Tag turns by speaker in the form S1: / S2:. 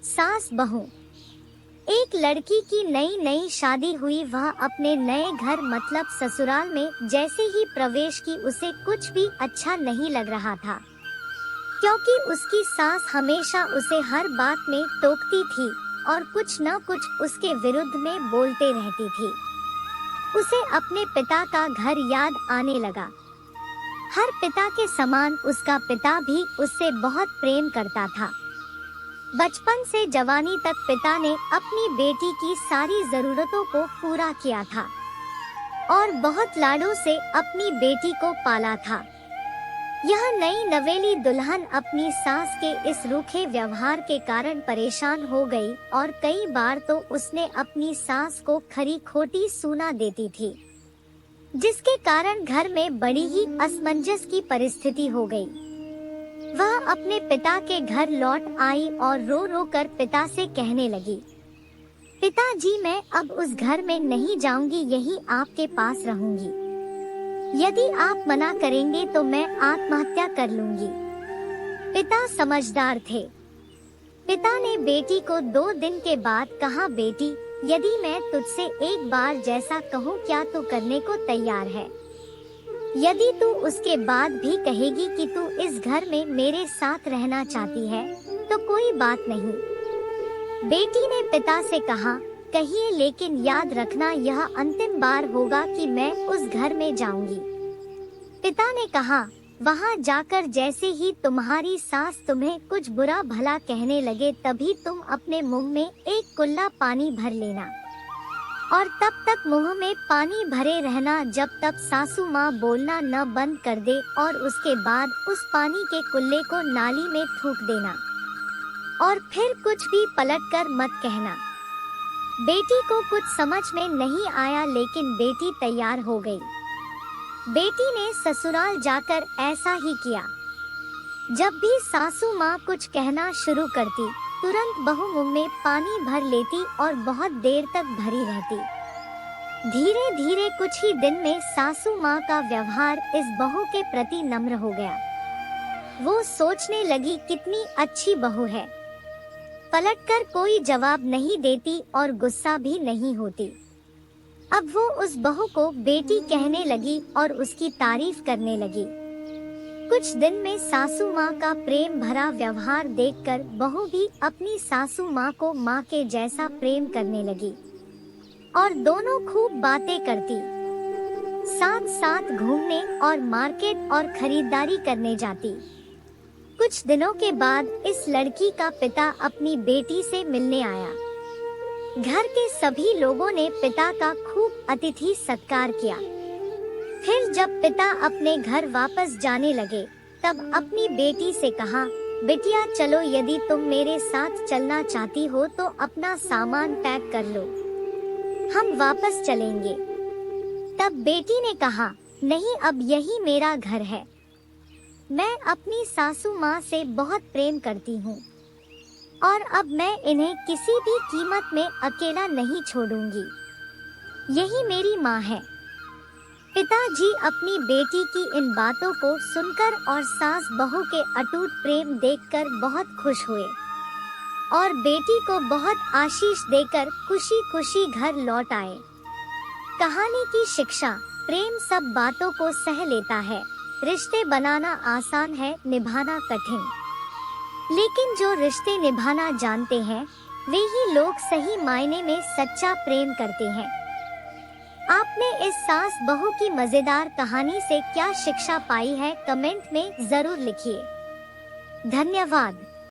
S1: सास बहू। एक लड़की की नई नई शादी हुई। वह अपने नए घर मतलब ससुराल में जैसे ही प्रवेश की उसे कुछ भी अच्छा नहीं लग रहा था, क्योंकि उसकी सास हमेशा उसे हर बात में टोकती थी और कुछ न कुछ उसके विरुद्ध में बोलते रहती थी। उसे अपने पिता का घर याद आने लगा। हर पिता के समान उसका पिता भी उससे बहुत प्रेम करता था। बचपन से जवानी तक पिता ने अपनी बेटी की सारी जरूरतों को पूरा किया था और बहुत लाडों से अपनी बेटी को पाला था। यह नई नवेली दुल्हन अपनी सास के इस रूखे व्यवहार के कारण परेशान हो गई और कई बार तो उसने अपनी सास को खरी खोटी सूना देती थी, जिसके कारण घर में बड़ी ही असमंजस की परिस्थिति हो गई। वह अपने पिता के घर लौट आई और रो रो कर पिता से कहने लगी, पिताजी, मैं अब उस घर में नहीं जाऊंगी, यही आपके पास रहूंगी। यदि आप मना करेंगे तो मैं आत्महत्या कर लूंगी। पिता समझदार थे। पिता ने बेटी को 2 दिन के बाद कहा, बेटी, यदि मैं तुझसे एक बार जैसा कहूँ क्या तू करने को तैयार है? यदि तू उसके बाद भी कहेगी कि तू इस घर में मेरे साथ रहना चाहती है तो कोई बात नहीं। बेटी ने पिता से कहा, कहिए, लेकिन याद रखना यह अंतिम बार होगा कि मैं उस घर में जाऊंगी। पिता ने कहा, वहां जाकर जैसे ही तुम्हारी सास तुम्हें कुछ बुरा भला कहने लगे तभी तुम अपने मुंह में एक कुल्ला पानी भर लेना और तब तक मुंह में पानी भरे रहना जब तक सासू माँ बोलना न बंद कर दे और उसके बाद उस पानी के कुल्ले को नाली में थूक देना और फिर कुछ भी पलट कर मत कहना। बेटी को कुछ समझ में नहीं आया, लेकिन बेटी तैयार हो गई। बेटी ने ससुराल जाकर ऐसा ही किया। जब भी सासू माँ कुछ कहना शुरू करती तुरंत बहू मुंह में पानी भर लेती और बहुत देर तक भरी रहती। धीरे धीरे कुछ ही दिन में सासू माँ का व्यवहार इस बहू के प्रति नम्र हो गया। वो सोचने लगी, कितनी अच्छी बहू है, पलटकर कोई जवाब नहीं देती और गुस्सा भी नहीं होती। अब वो उस बहू को बेटी कहने लगी और उसकी तारीफ करने लगी। कुछ दिन में सासू माँ का प्रेम भरा व्यवहार देखकर बहू भी अपनी सासू माँ को माँ के जैसा प्रेम करने लगी और दोनों खूब बातें करती, साथ साथ घूमने और मार्केट और खरीदारी करने जाती। कुछ दिनों के बाद इस लड़की का पिता अपनी बेटी से मिलने आया। घर के सभी लोगों ने पिता का खूब अतिथि सत्कार किया। फिर जब पिता अपने घर वापस जाने लगे तब अपनी बेटी से कहा, बिटिया चलो, यदि तुम मेरे साथ चलना चाहती हो तो अपना सामान पैक कर लो, हम वापस चलेंगे। तब बेटी ने कहा, नहीं, अब यही मेरा घर है। मैं अपनी सासू माँ से बहुत प्रेम करती हूँ और अब मैं इन्हें किसी भी कीमत में अकेला नहीं छोड़ूंगी। यही मेरी माँ है। पिताजी अपनी बेटी की इन बातों को सुनकर और सास बहू के अटूट प्रेम देखकर बहुत खुश हुए और बेटी को बहुत आशीष देकर खुशी खुशी घर लौट आए। कहानी की शिक्षा, प्रेम सब बातों को सह लेता है। रिश्ते बनाना आसान है, निभाना कठिन। लेकिन जो रिश्ते निभाना जानते हैं वे ही लोग सही मायने में सच्चा प्रेम करते हैं। आपने इस सास बहू की मजेदार कहानी से क्या शिक्षा पाई है, कमेंट में जरूर लिखिए। धन्यवाद।